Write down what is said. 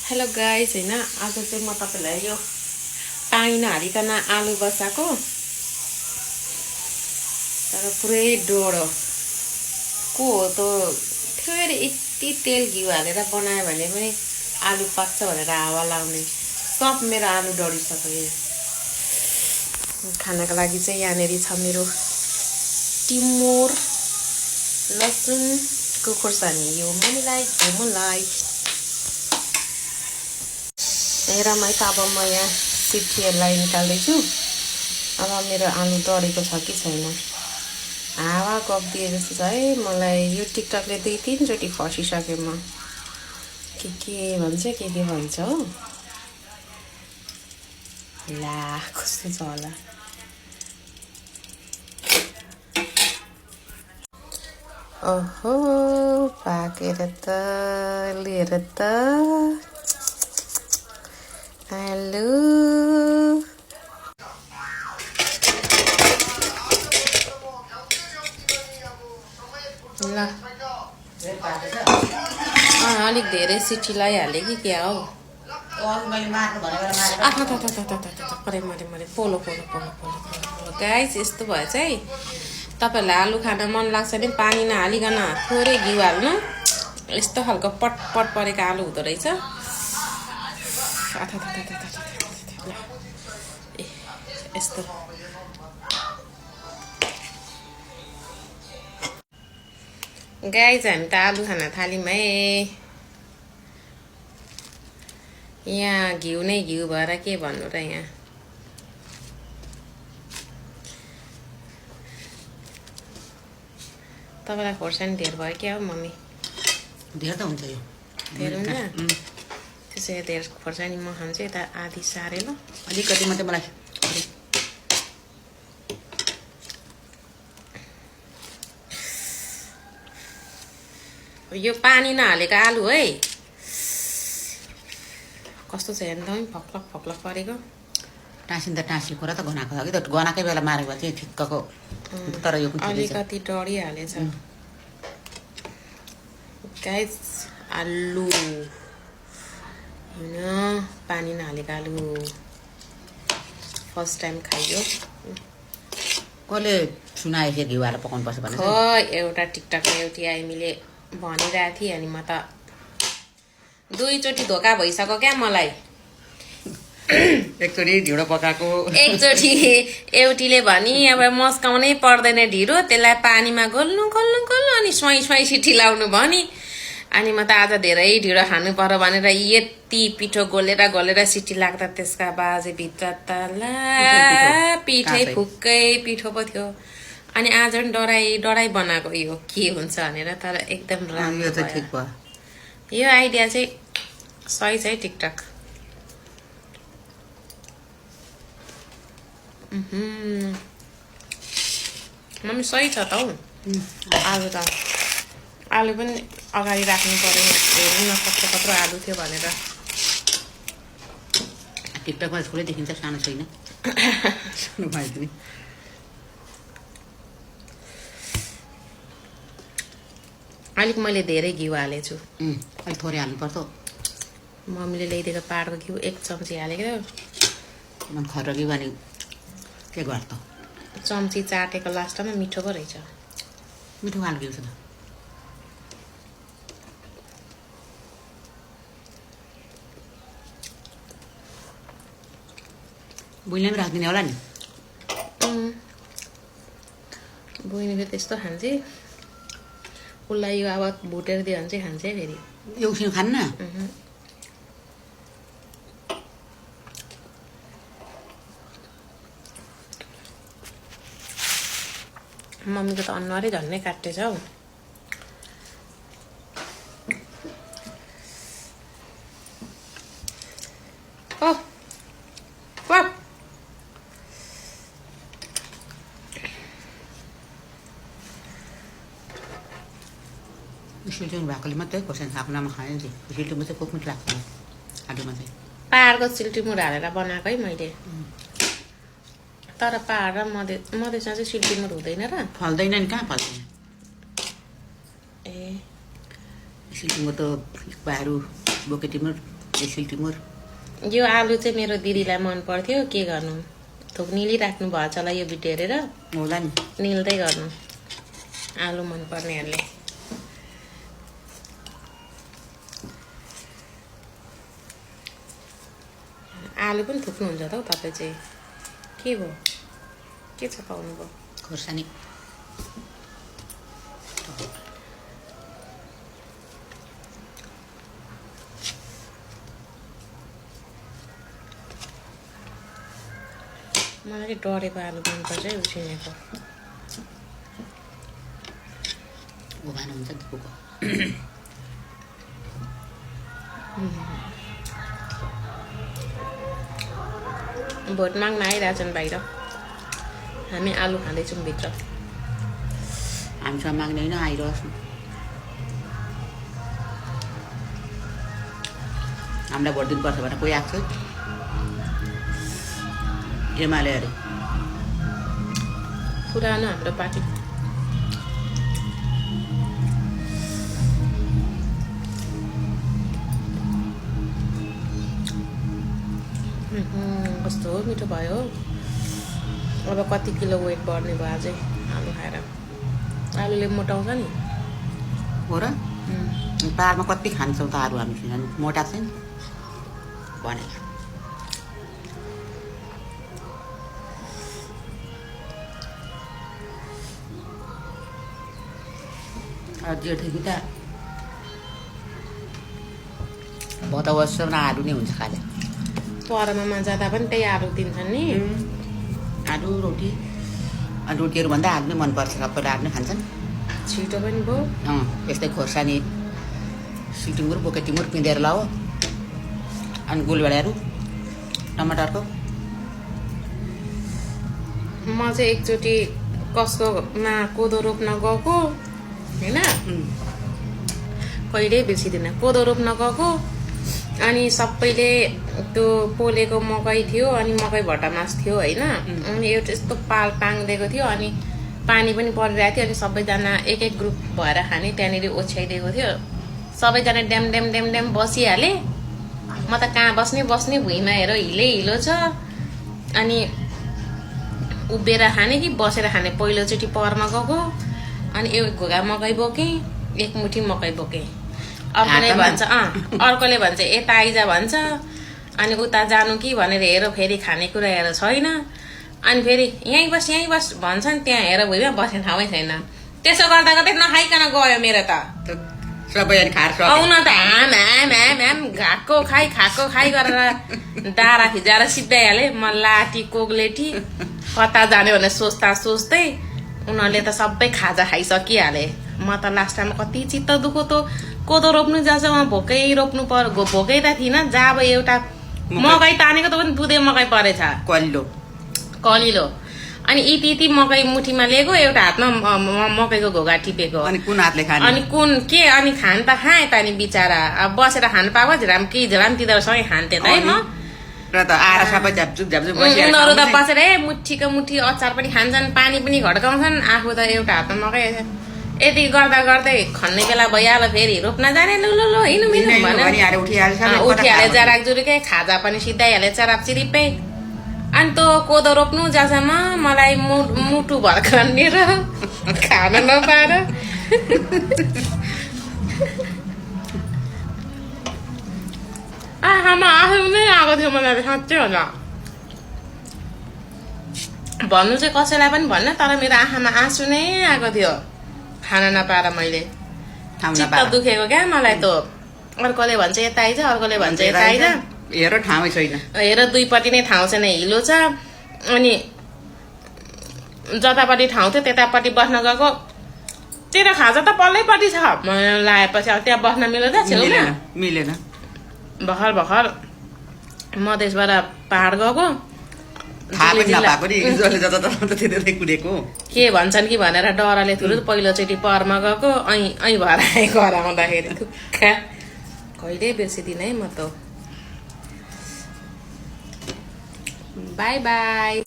hello guys हैन आज चाहिँ म तपाईलाई यो पानी नहालिकन आलु बसाको तर पुरै डोडो को हो त फेरि यति तेल घिउ हालेर बनायो भने पनि आलु पाक्छ भनेर हावा लाउने सब मेरो आलु डढिसक्यो खानाको लागि चाहिँ यहाँनेरि छ मेरो टिमुर लसुन खोर्सानी यो मम्मीलाई घुमलाई हेर मैं त अब म यहाँ सिटीहरूलाई निकाल्दैछु अब मेरो आलु डढेको छ कि छैन हावा गफ दिए जस्तो छ है मलाई यो टिकटकले 2-3 चोटि फसिसके म के भन्छ के भन्छ हो ला कस्तो छ होला ओहो पाकेर त लिएर त हेलो ल अलिक धेरै सिटी लगाइहालेँ कि क्या हो पोलो गाइस यस्तो भएछ है तपाईहरुलाई आलु खान मन लाग्छ नि पानी नहालिकन थोरै घिउ हाल्नु यस्तो खालको पटपट परेको आलु हुँदो रहेछ यस्तो गाइस हामी त आलु खाना थाल्यौं है यहाँ घिउ नै घिउ भएर के भन्नु र यहाँ तपाईलाई खोर्सानी धेर भयो क्या हो मम्मी धेर त हुन्छ यो धेर हुन्छ त्यसै धेर खोर्सानी म खान्छु यता आधी सारे ल अलिकति मात्रै मलाई यो पानी नहालेको आलु है कस्तो छ हेर्नु त फक्लक परेको टाँसिन त टाँसिएको र त गनाएको छ कि त गनाकै बेला मारेको चाहिँ ठिक्कको तर यो पनि अलिकति डढिहालेछ गाइस आलु हैन पानी नहालेको आलु फर्स्ट टाइम खाइयो कसले सुनायो फेरि घिउ हालेर पकाउनु पर्छ भने एउटा टिकटकमा एउटी आइमीले भनिरहेको थिएँ अनि म त 2 चोटि धोका भइसक्यो क्या मलाई एकचोटि ढिँडो पकाएको एकचोटि एउटीले भनी अब मस्काउनै पर्दैन ढिँडो त्यसलाई पानीमा घोल्नु अनि स्वाई सिटी लाउनु भनी अनि म त आज धेरै ढिँडो खानु पर्यो भनेर यति पिठो गोलेर सिटी लाग्दा त्यसका बाजे भित्र त ला पिठै फुक्कै पिठो पो थियो अनि आज पनि डराई बनाएको यो के हुन्छ भनेर तर एकदम राम्रो भयो यो आइडिया चाहिँ सही छ है टिकटक मम्मी सही छ त हौ आलु पनि अगाडि राख्नु पर्यो हेर्नु न कत्रो आलु थियो भनेर टिकटकमा ठुलै देखिन्छ सानो छैन सानो भयो पनि अलिक मैले धेरै घिउ हालेछु अलिक थोरै हाल्नुपर्छ मम्मीले ल्याइदिएको पाहाडको घिउ 1 चम्ची हालेको मन खर घिउ अनि के गर्छ चम्ची चाटेको लास्टमा मिठो पो रहेछ मिठो हाल घिउ छ त बुइले पनि राखिदिने होला नि बुइनीले त्यस्तो खान्छ उसलाई यो अब भुटेर दियो भने चाहिँ खान्छ फेरि यो उसिनो खान्न मम्मीको त अनुहारै झन्नै काटेछ हौ सिल्टुङ भएकोले मात्रै खोर्सानी खाएको नाममा खाएँ नि सिल्टुङमा चाहिँ कोक मिठ लाग्छ आलुमा चाहिँ पाहाडको सिल्टीमुर हालेर बनाएको है मैले तर पाहाड र मधेसमा चाहिँ सिल्टीमुर हुँदैन र फल्दैन नि कहाँ फल्दैन ए सिल्टीमुर त पाहाडु बोकेटीमुर सिल्टिमुर यो आलु चाहिँ मेरो दिदीलाई मन पर्थ्यो के गर्नु थोक निलिराख्नु भएछ होला यो भिडियो हेरेर होला नि निल्दै गर्नु आलु मन पर्नेहरूले आलु पनि थुक्नुहुन्छ त हौ तपाईँ चाहिँ के भयो के छ पाउनु भयो खोर्सानी मलाई चाहिँ डढेको आलु मनपर्छ है उसिनेको उभान हुन्छ दिपुको भोट माग्न आइरहेछन् बाहिर हामी आलु खाँदैछौँ भित्र हामीसँग माग्ने होइन आइरहोस् न हामीलाई भोट दिनुपर्छ भने कोही आएको छ एमाले अरे पुरानो हाम्रो पार्टी कस्तो मिठो भयो अब कति किलो वेट बढ्ने भयो अझै आलु खाएर आलुले मोटाउँछ नि हो र पाहाडमा कति खान्छौँ त आलु हामीसँग मोटा चाहिँ भनेर जेठदेखि त भतवर्षमा आलु नै हुन्छ खाले परमा जाँदा पनि त्यही आलु दिन्छन् नि आलु रोटी अनि रोटीहरू भन्दा आलु नै मनपर्छ सबैले आलु नै खान्छन् छिटो पनि भयो यस्तै खोर्सानी सिटिमुर बोकेटिमुर पिँधेर लाओ अनि गोलभेडाहरू टमाटरको म चाहिँ एकचोटि कसकोमा कोदो रोप्न गएको होइन कहिल्यै बिर्सिँदैन कोदो रोप्न गएको अनि सबैले त्यो पोलेको मकै थियो अनि मकै भट्टामास थियो होइन अनि एउटा यस्तो पाल टाङ्दिएको थियो अनि पानी पनि परिरहेको थियो अनि सबैजना एक एक ग्रुप भएर खाने त्यहाँनिर ओछ्याइदिएको थियो सबैजना ड्याम ड्याम ड्याम ड्याम बसिहालेँ म त कहाँ बस्ने भुइँमा हेर हिलो छ अनि उभिएर खाने कि बसेर खाने पहिलोचोटि परमा गएको अनि एक घोगा मकै बोकेँ एक मुठी मकै बोकेँ अर्कोले भन्छ यता आइज भन्छ अनि उता जानु कि भनेर हेर फेरि खानेकुरा हेर छैन अनि फेरि यहीँ बस भन्छ नि त्यहाँ हेर भुइँमा बस्ने ठाउँै छैन त्यसो गर्दा गर्दै नखाइकन गयो मेरो त आउन त हाम खाएको खाइ गरेर दारा फिजाएर सिद्धाइहालेँ म लाटी कोग्लेटी कता जाने भनेर सोच्दै उनीहरूले त सबै खाजा खाइसकिहाले म त लास्ट टाइम कति चित्त दुखो त कोदो रोप्नु जान्छ उहाँ भोकै रोप्नु पर्यो भोकै त थिइनँ जब एउटा मकै तानेको त पनि दुधे मकै परेछ कलिलो अनि यति मकै मुठीमा लिएको एउटा हातमा मकैको घोगा टिपेको अनि कुन हातले खाने अनि कुन के अनि खान त खाएँ त नि बिचारा अब बसेर खानु पाएको झिराम तिनीहरू सँगै खान्थे त है म र त आएर सबै झ्यापझुप उनीहरू त बसेर मुठीको मुठी अचार पनि खान्छन् पानी पनि घड्काउँछन् आफू त एउटा हातमा मकै यति गर्दै खन्ने बेला भइहाल्यो फेरि रोप्न जाने लु हिँड्नु भनेर उठिहाले जराक जुरुकै खाजा पनि सिधाइहाले चराप चिरिपै अनि त कोदो रोप्नु जाँदामा मलाई मुटु भर्खन्ने र खान नपाएर आमा आफू नै आएको थियो मलाई साँच्चै होला भन्नु चाहिँ कसैलाई पनि भन्न तर मेरो आँखामा आँसु नै आएको थियो खाना नपाएर मैले चित्त दुखेको क्या मलाई त अर्कोले भन्छ यता आइज अर्कोले भन्छ यता आइज हेर ठाउँै छैन हेर दुईपट्टि नै ठाउँ छैन हिलो छ अनि जतापट्टि ठाउँ थियो त्यतापट्टि बस्न गएको तेरो खाजा त पल्लैपट्टि छ लगाएपछि अब त्यहाँ बस्न मिल्दैन छेउमा मिलेन भर्खर मधेसबाट पहाड गएको के भन्छन् कि भनेर डरले थुरु पहिलोचोटि परमा गएको ऐ भएर आएको हराउँदाखेरि थुक्का कहिले बिर्सिदिन है म त बाई